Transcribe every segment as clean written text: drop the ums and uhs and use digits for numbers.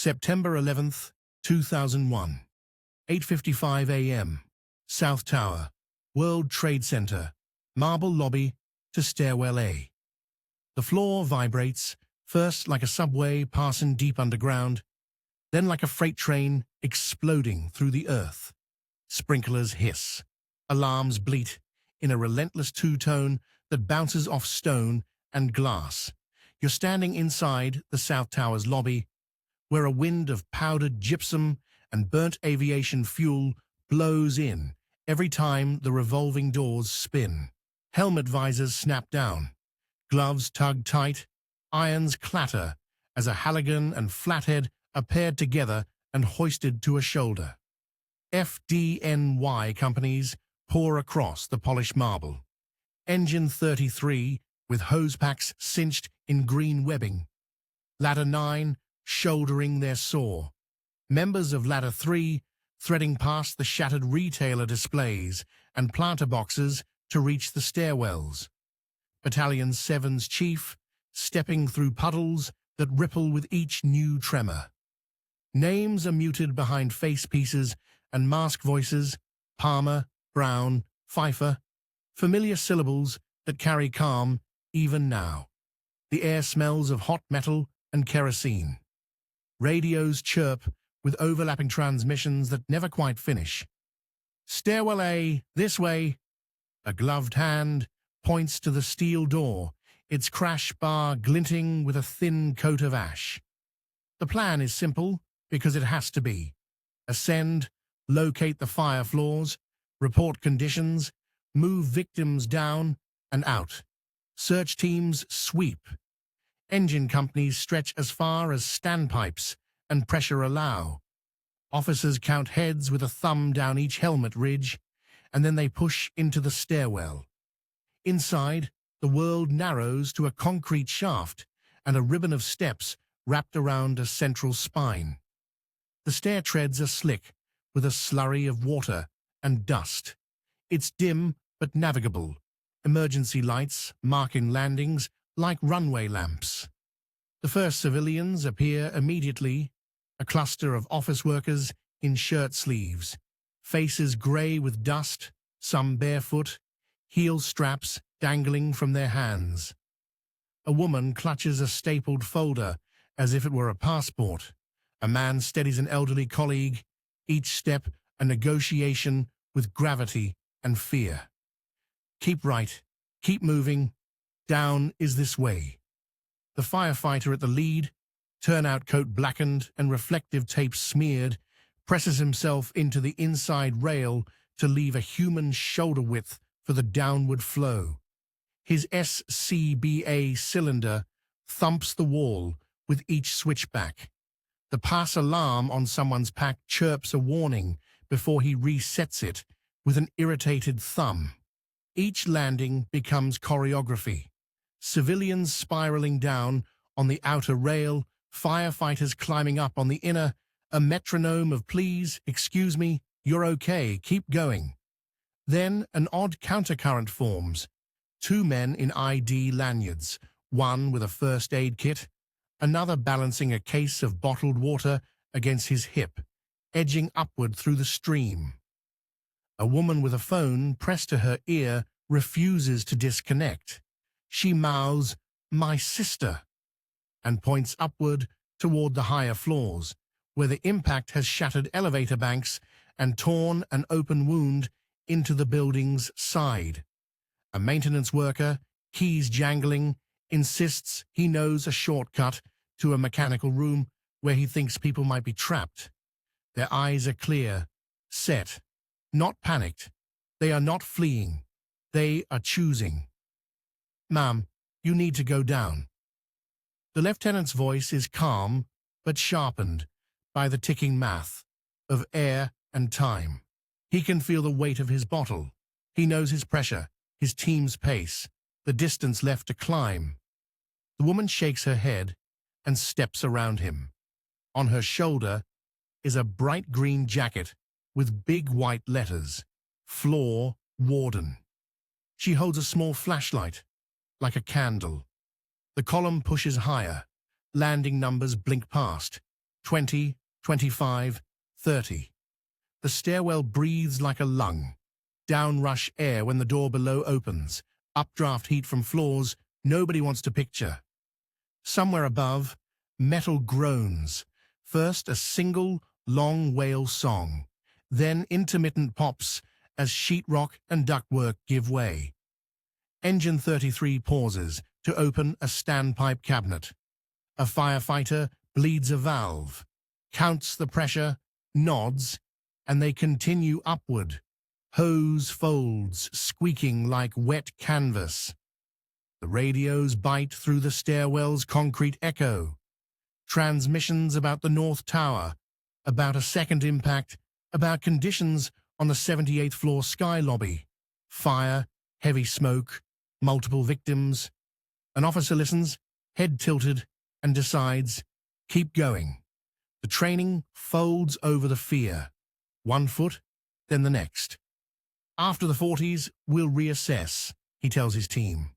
September 11th, 2001, 8:55 a.m., South Tower, World Trade Center, marble lobby to stairwell A. The floor vibrates, first like a subway passing deep underground, then like a freight train exploding through the earth. Sprinklers hiss, alarms bleat in a relentless two-tone that bounces off stone and glass. You're standing inside the South Tower's lobby, where a wind of powdered gypsum and burnt aviation fuel blows in every time the revolving doors spin. Helmet visors snap down, gloves tug tight, irons clatter as a Halligan and flathead are paired together and hoisted to a shoulder. FDNY companies pour across the polished marble. Engine 33 with hose packs cinched in green webbing. Ladder 9 shouldering their saw. Members of Ladder 3 threading past the shattered retailer displays and planter boxes to reach the stairwells. Battalion 7's chief stepping through puddles that ripple with each new tremor. Names are muted behind face pieces and mask voices: Palmer, Brown, Pfeiffer, familiar syllables that carry calm even now. The air smells of hot metal and kerosene. Radios chirp with overlapping transmissions that never quite finish. Stairwell A, this way. A gloved hand points to the steel door, its crash bar glinting with a thin coat of ash. The plan is simple because it has to be. Ascend, locate the fire floors, report conditions, move victims down and out. Search teams sweep. Engine companies stretch as far as standpipes and pressure allow. Officers count heads with a thumb down each helmet ridge, and then they push into the stairwell. Inside, the world narrows to a concrete shaft and a ribbon of steps wrapped around a central spine. The stair treads are slick, with a slurry of water and dust. It's dim but navigable, emergency lights marking landings like runway lamps. The first civilians appear immediately, a cluster of office workers in shirt sleeves, faces grey with dust, some barefoot, heel straps dangling from their hands. A woman clutches a stapled folder as if it were a passport. A man steadies an elderly colleague, each step a negotiation with gravity and fear. Keep right, keep moving, down is this way. The firefighter at the lead, turnout coat blackened and reflective tape smeared, presses himself into the inside rail to leave a human shoulder width for the downward flow. His SCBA cylinder thumps the wall with each switchback. The pass alarm on someone's pack chirps a warning before he resets it with an irritated thumb. Each landing becomes choreography. Civilians spiraling down on the outer rail, firefighters climbing up on the inner, a metronome of please, excuse me, you're okay, keep going. Then an odd countercurrent forms. Two men in ID lanyards, one with a first aid kit, another balancing a case of bottled water against his hip, edging upward through the stream. A woman with a phone pressed to her ear refuses to disconnect. She mouths, "My sister," and points upward toward the higher floors, where the impact has shattered elevator banks and torn an open wound into the building's side. A maintenance worker, keys jangling, insists he knows a shortcut to a mechanical room where he thinks people might be trapped. Their eyes are clear, set, not panicked. They are not fleeing. They are choosing. "Ma'am, you need to go down." The lieutenant's voice is calm but sharpened by the ticking math of air and time. He can feel the weight of his bottle. He knows his pressure, his team's pace, the distance left to climb. The woman shakes her head and steps around him. On her shoulder is a bright green jacket with big white letters, "Floor Warden." She holds a small flashlight, like a candle. The column pushes higher. Landing numbers blink past. 20, 25, 30. The stairwell breathes like a lung. Downrush air when the door below opens. Updraft heat from floors nobody wants to picture. Somewhere above, metal groans. First a single, long wail song. Then intermittent pops as sheetrock and ductwork give way. Engine 33 pauses to open a standpipe cabinet. A firefighter bleeds a valve, counts the pressure, nods, and they continue upward. Hose folds squeaking like wet canvas. The radios bite through the stairwell's concrete echo. Transmissions about the North Tower, about a second impact, about conditions on the 78th floor sky lobby. Fire, heavy smoke, multiple victims. An officer listens, head tilted, and decides, keep going. The training folds over the fear. One foot, then the next. After the 40s, we'll reassess, he tells his team.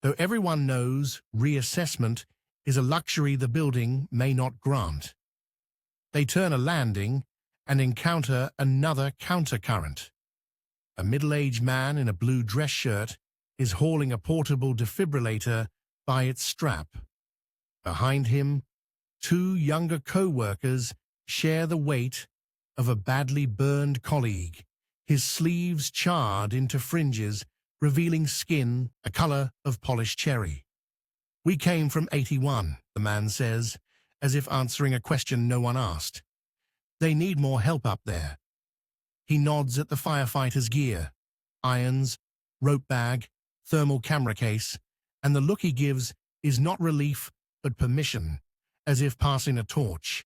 Though everyone knows reassessment is a luxury the building may not grant. They turn a landing and encounter another countercurrent. A middle-aged man in a blue dress shirt is hauling a portable defibrillator by its strap. Behind him, two younger co-workers share the weight of a badly burned colleague, his sleeves charred into fringes, revealing skin a color of polished cherry. We came from 81, the man says, as if answering a question no one asked. They need more help up there. He nods at the firefighter's gear, irons, rope bag, thermal camera case, and the look he gives is not relief but permission, as if passing a torch.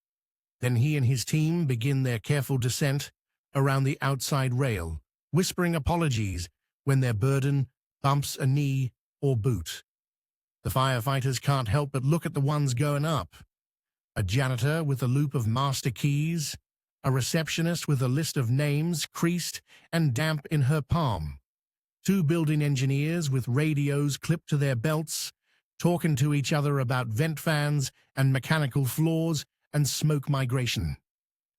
Then he and his team begin their careful descent around the outside rail, whispering apologies when their burden bumps a knee or boot. The firefighters can't help but look at the ones going up. A janitor with a loop of master keys, a receptionist with a list of names creased and damp in her palm, two building engineers with radios clipped to their belts, talking to each other about vent fans and mechanical flaws and smoke migration,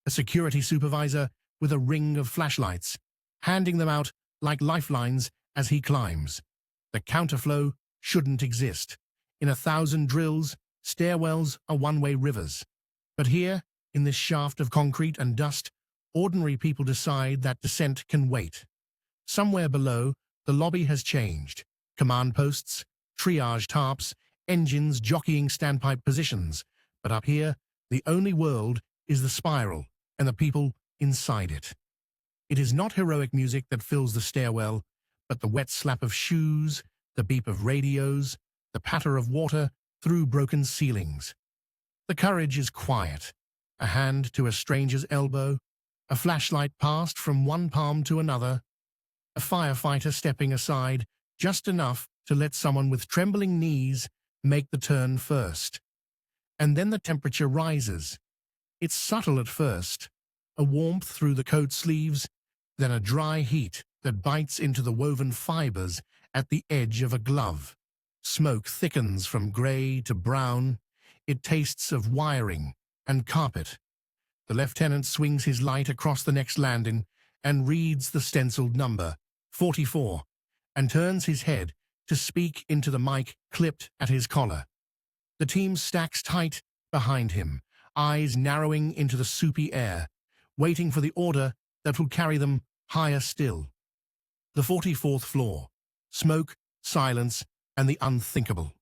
a security supervisor with a ring of flashlights, handing them out like lifelines as he climbs. The counterflow shouldn't exist. In 1,000 drills, stairwells are one-way rivers. But here, in this shaft of concrete and dust, ordinary people decide that descent can wait. Somewhere below, the lobby has changed. Command posts, triage tarps, engines jockeying standpipe positions. But up here, the only world is the spiral and the people inside it. It is not heroic music that fills the stairwell, but the wet slap of shoes, the beep of radios, the patter of water through broken ceilings. The courage is quiet. A hand to a stranger's elbow, a flashlight passed from one palm to another, a firefighter stepping aside just enough to let someone with trembling knees make the turn first. And then the temperature rises. It's subtle at first, a warmth through the coat sleeves, then a dry heat that bites into the woven fibers at the edge of a glove. Smoke thickens from gray to brown. It tastes of wiring and carpet. The lieutenant swings his light across the next landing and reads the stenciled number, 44, and turns his head to speak into the mic clipped at his collar. The team stacks tight behind him, eyes narrowing into the soupy air, waiting for the order that will carry them higher still. The 44th floor. Smoke, silence, and the unthinkable.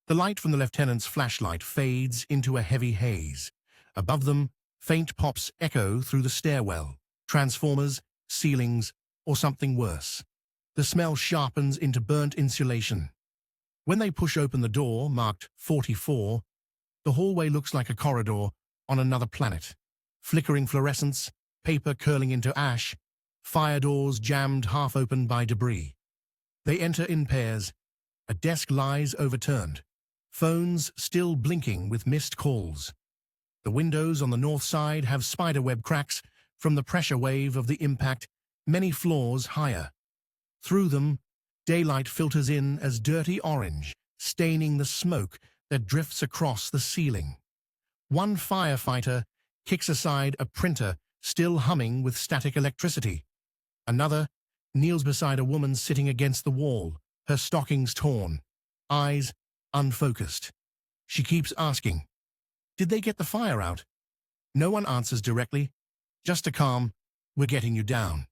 The light from the lieutenant's flashlight fades into a heavy haze. Above them, faint pops echo through the stairwell, transformers, ceilings, or something worse. The smell sharpens into burnt insulation. When they push open the door, marked 44, the hallway looks like a corridor on another planet. Flickering fluorescence, paper curling into ash, fire doors jammed half open by debris. They enter in pairs. A desk lies overturned, phones still blinking with missed calls. The windows on the north side have spiderweb cracks from the pressure wave of the impact many floors higher. Through them, daylight filters in as dirty orange, staining the smoke that drifts across the ceiling. One firefighter kicks aside a printer still humming with static electricity. Another kneels beside a woman sitting against the wall, her stockings torn, eyes unfocused. She keeps asking, "Did they get the fire out?" No one answers directly, just a calm, "We're getting you down."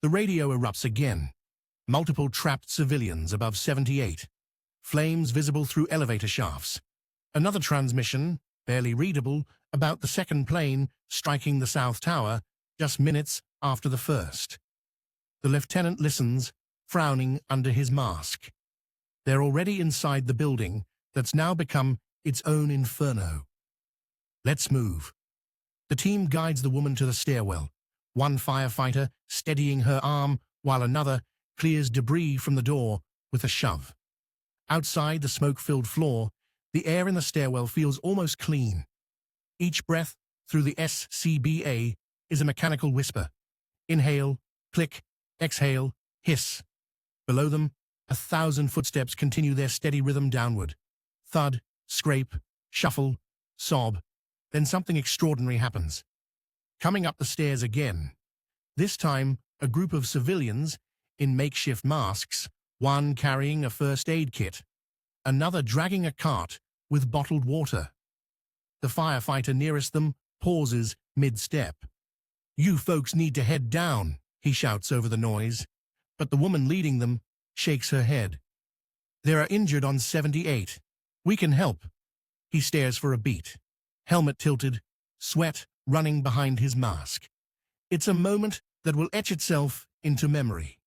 The radio erupts again. Multiple trapped civilians above 78. Flames visible through elevator shafts. Another transmission, barely readable, about the second plane striking the South Tower just minutes after the first. The lieutenant listens, frowning under his mask. They're already inside the building that's now become its own inferno. Let's move. The team guides the woman to the stairwell, one firefighter steadying her arm while another clears debris from the door with a shove. Outside the smoke-filled floor, the air in the stairwell feels almost clean. Each breath through the SCBA is a mechanical whisper. Inhale, click, exhale, hiss. Below them, 1,000 footsteps continue their steady rhythm downward. Thud, scrape, shuffle, sob. Then something extraordinary happens. Coming up the stairs again. This time, a group of civilians in makeshift masks, one carrying a first aid kit, another dragging a cart with bottled water. The firefighter nearest them pauses mid-step. "You folks need to head down," he shouts over the noise, but the woman leading them shakes her head. "There are injured on 78. We can help." He stares for a beat, helmet tilted, sweat running behind his mask. It's a moment that will etch itself into memory.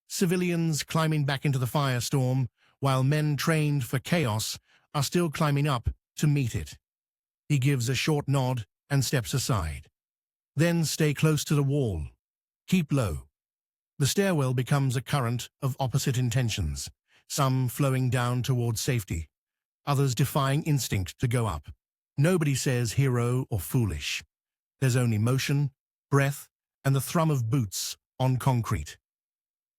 Civilians climbing back into the firestorm, while men trained for chaos are still climbing up to meet it. He gives a short nod and steps aside. Then stay close to the wall. Keep low. The stairwell becomes a current of opposite intentions, some flowing down towards safety, others defying instinct to go up. Nobody says hero or foolish. There's only motion, breath, and the thrum of boots on concrete.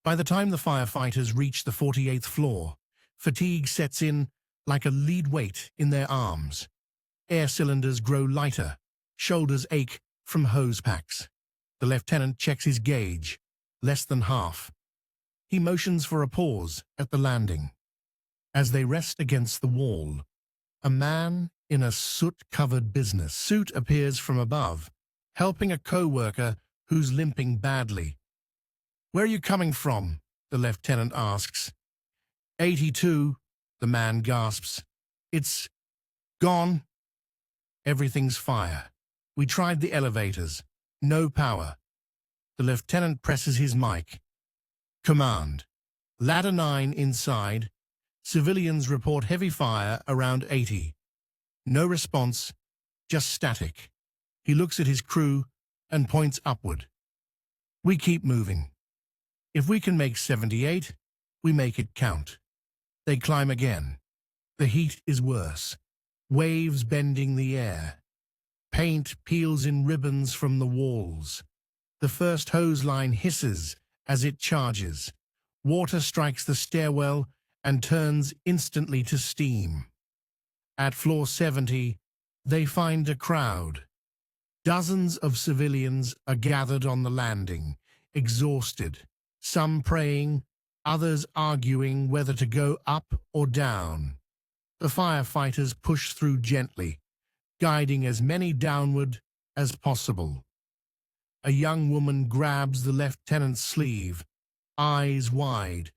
By the time the firefighters reach the 48th floor, fatigue sets in like a lead weight in their arms. Air cylinders grow lighter, shoulders ache from hose packs. The lieutenant checks his gauge, less than half. He motions for a pause at the landing. As they rest against the wall, a man in a soot-covered business suit appears from above, helping a co-worker who's limping badly. "Where are you coming from?" the lieutenant asks. 82, the man gasps. "It's gone." "Everything's fire. We tried the elevators. No power." The lieutenant presses his mic. "Command. Ladder 9 inside. Civilians report heavy fire around 80. No response, just static." He looks at his crew and points upward. "We keep moving. If we can make 78, we make it count." They climb again. The heat is worse. Waves bending the air. Paint peels in ribbons from the walls. The first hose line hisses as it charges. Water strikes the stairwell and turns instantly to steam. At floor 70, they find a crowd. Dozens of civilians are gathered on the landing, exhausted, some praying, others arguing whether to go up or down. The firefighters push through gently, guiding as many downward as possible. A young woman grabs the lieutenant's sleeve, eyes wide.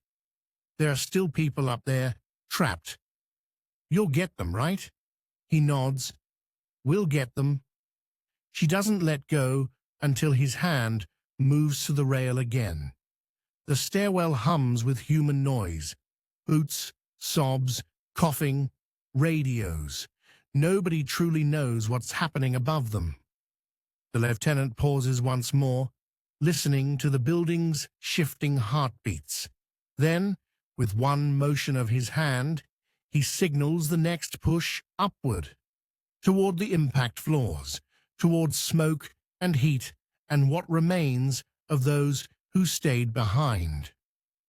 "There are still people up there, trapped. You'll get them, right?" He nods. "We'll get them." She doesn't let go until his hand moves to the rail again. The stairwell hums with human noise. Boots, sobs, coughing, radios. Nobody truly knows what's happening above them. The lieutenant pauses once more, listening to the building's shifting heartbeats. Then, with one motion of his hand, he signals the next push upward, toward the impact floors, towards smoke and heat and what remains of those who stayed behind.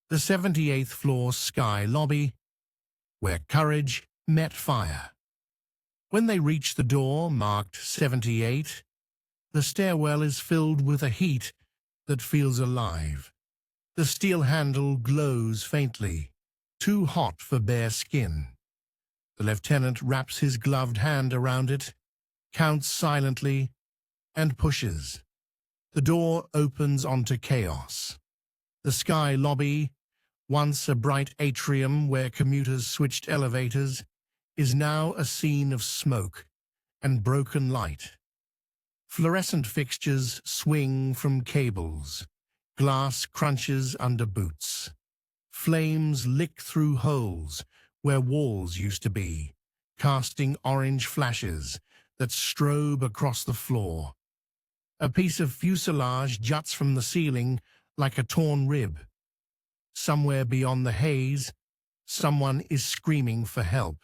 The 78th floor sky lobby, where courage met fire. When they reach the door marked 78, the stairwell is filled with a heat that feels alive. The steel handle glows faintly, too hot for bare skin. The lieutenant wraps his gloved hand around it, counts silently, and pushes. The door opens onto chaos. The sky lobby, once a bright atrium where commuters switched elevators, is now a scene of smoke and broken light. Fluorescent fixtures swing from cables. Glass crunches under boots. Flames lick through holes where walls used to be, casting orange flashes that strobe across the floor. A piece of fuselage juts from the ceiling like a torn rib. Somewhere beyond the haze, someone is screaming for help.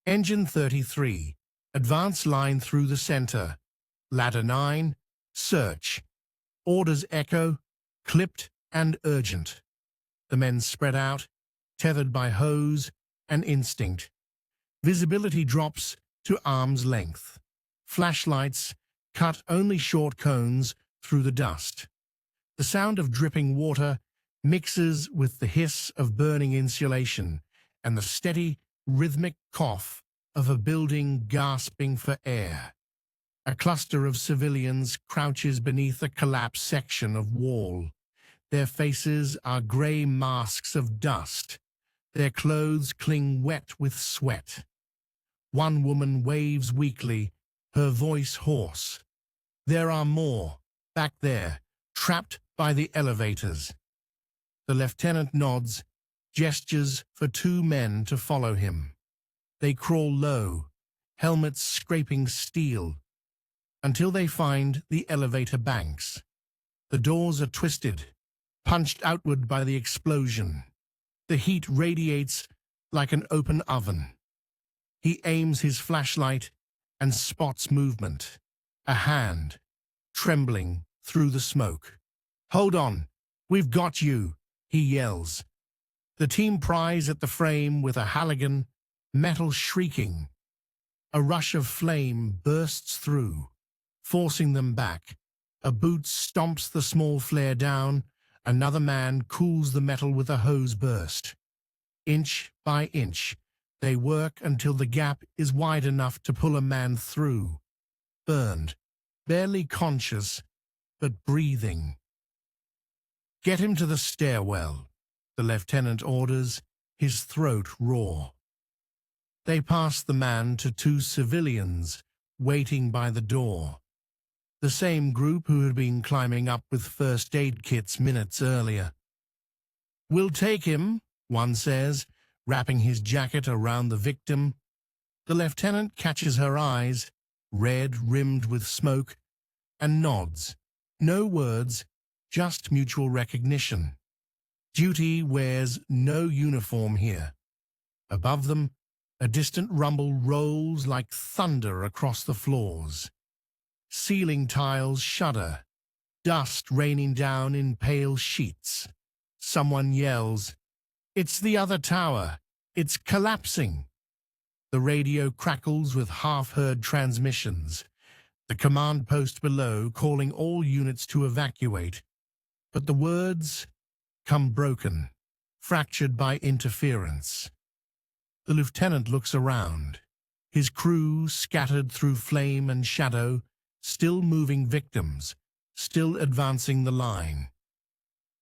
Engine 33, advance line through the center. Ladder 9, search. Orders echo, clipped and urgent. The men spread out, tethered by hose and instinct. Visibility drops to arm's length. Flashlights cut only short cones through the dust. The sound of dripping water mixes with the hiss of burning insulation and the steady, rhythmic cough of a building gasping for air. A cluster of civilians crouches beneath a collapsed section of wall. Their faces are grey masks of dust. Their clothes cling wet with sweat. One woman waves weakly, her voice hoarse. There are more, back there, trapped by the elevators. The lieutenant nods, gestures for two men to follow him. They crawl low, helmets scraping steel, until they find the elevator banks. The doors are twisted, punched outward by the explosion. The heat radiates like an open oven. He aims his flashlight and spots movement. A hand, trembling through the smoke. "Hold on, we've got you," he yells. The team pries at the frame with a Halligan, metal shrieking. A rush of flame bursts through, forcing them back. A boot stomps the small flare down. Another man cools the metal with a hose burst. Inch by inch, they work until the gap is wide enough to pull a man through. Burned, barely conscious, but breathing. "Get him to the stairwell," the lieutenant orders, his throat raw. They pass the man to two civilians waiting by the door. The same group who had been climbing up with first aid kits minutes earlier. "We'll take him," one says, wrapping his jacket around the victim. The lieutenant catches her eyes, red rimmed with smoke, and nods. No words, just mutual recognition. Duty wears no uniform here. Above them, a distant rumble rolls like thunder across the floors. Ceiling tiles shudder, dust raining down in pale sheets. Someone yells, "It's the other tower! It's collapsing!" The radio crackles with half-heard transmissions. The command post below calling all units to evacuate. But the words come broken, fractured by interference. The lieutenant looks around. His crew scattered through flame and shadow, still moving victims, still advancing the line.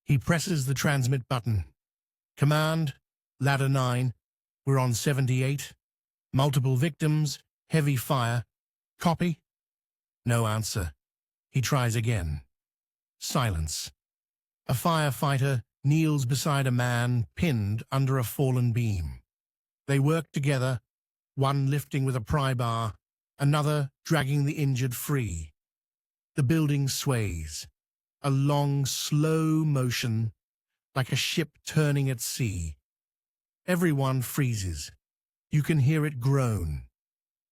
He presses the transmit button. "Command, ladder 9, we're on 78. Multiple victims, heavy fire. Copy?" No answer. He tries again. Silence. A firefighter kneels beside a man pinned under a fallen beam. They work together, one lifting with a pry bar, another dragging the injured free. The building sways, a long, slow motion, like a ship turning at sea. Everyone freezes. You can hear it groan,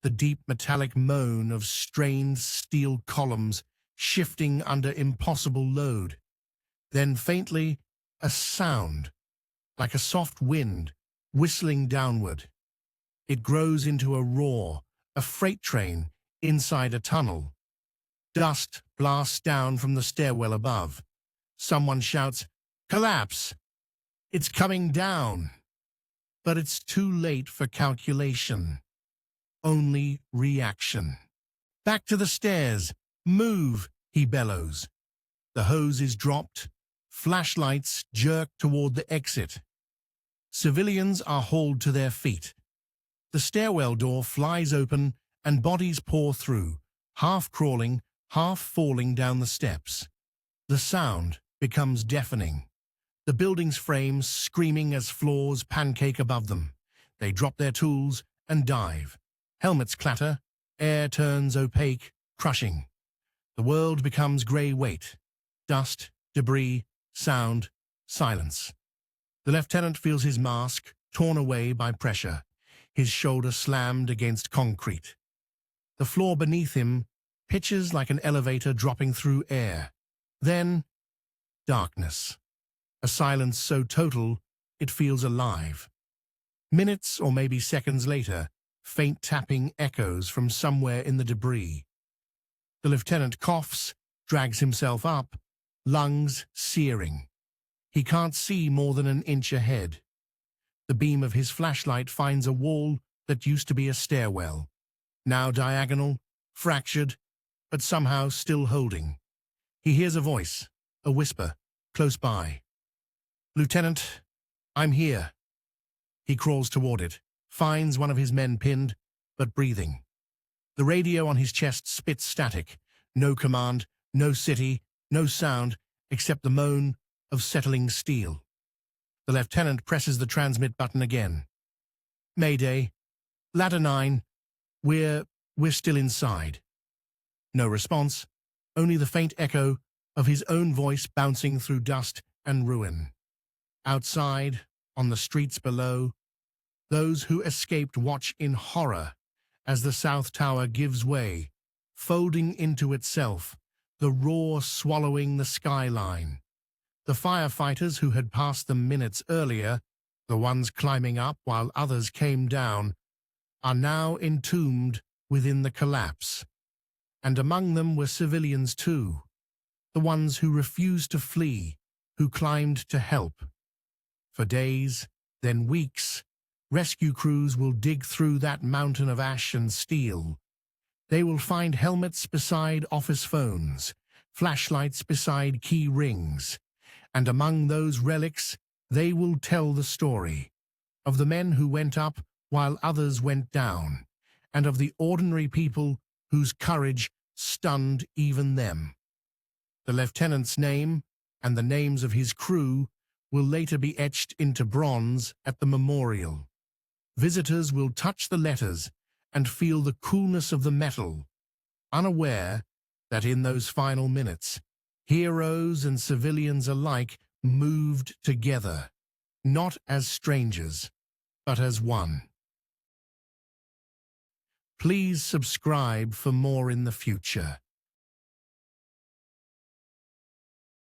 the deep metallic moan of strained steel columns shifting under impossible load. Then faintly, a sound, like a soft wind whistling downward. It grows into a roar, a freight train inside a tunnel. Dust blasts down from the stairwell above. Someone shouts, "Collapse! It's coming down!" But it's too late for calculation. Only reaction. "Back to the stairs! Move!" he bellows. The hose is dropped. Flashlights jerk toward the exit. Civilians are hauled to their feet. The stairwell door flies open and bodies pour through, half crawling, half falling down the steps. The sound becomes deafening. The building's frames screaming as floors pancake above them. They drop their tools and dive. Helmets clatter. Air turns opaque, crushing. The world becomes grey weight. Dust, debris, sound, silence. The lieutenant feels his mask torn away by pressure, his shoulder slammed against concrete. The floor beneath him pitches like an elevator dropping through air. Then, darkness. A silence so total, it feels alive. Minutes or maybe seconds later, faint tapping echoes from somewhere in the debris. The lieutenant coughs, drags himself up, lungs searing. He can't see more than an inch ahead. The beam of his flashlight finds a wall that used to be a stairwell, now diagonal, fractured, but somehow still holding. He hears a voice, a whisper, close by. "Lieutenant, I'm here." He crawls toward it, finds one of his men pinned, but breathing. The radio on his chest spits static. No command, no city, no sound, except the moan of settling steel. The lieutenant presses the transmit button again. "Mayday. Ladder 9. We're still inside." No response, only the faint echo of his own voice bouncing through dust and ruin. Outside, on the streets below, those who escaped watch in horror as the South Tower gives way, folding into itself, the roar swallowing the skyline. The firefighters who had passed them minutes earlier, the ones climbing up while others came down, are now entombed within the collapse. And among them were civilians too, the ones who refused to flee, who climbed to help. For days, then weeks, rescue crews will dig through that mountain of ash and steel. They will find helmets beside office phones, flashlights beside key rings, and among those relics they will tell the story of the men who went up while others went down, and of the ordinary people whose courage stunned even them. The lieutenant's name and the names of his crew will later be etched into bronze at the memorial. Visitors will touch the letters and feel the coolness of the metal, unaware that in those final minutes, heroes and civilians alike moved together, not as strangers, but as one. Please subscribe for more in the future.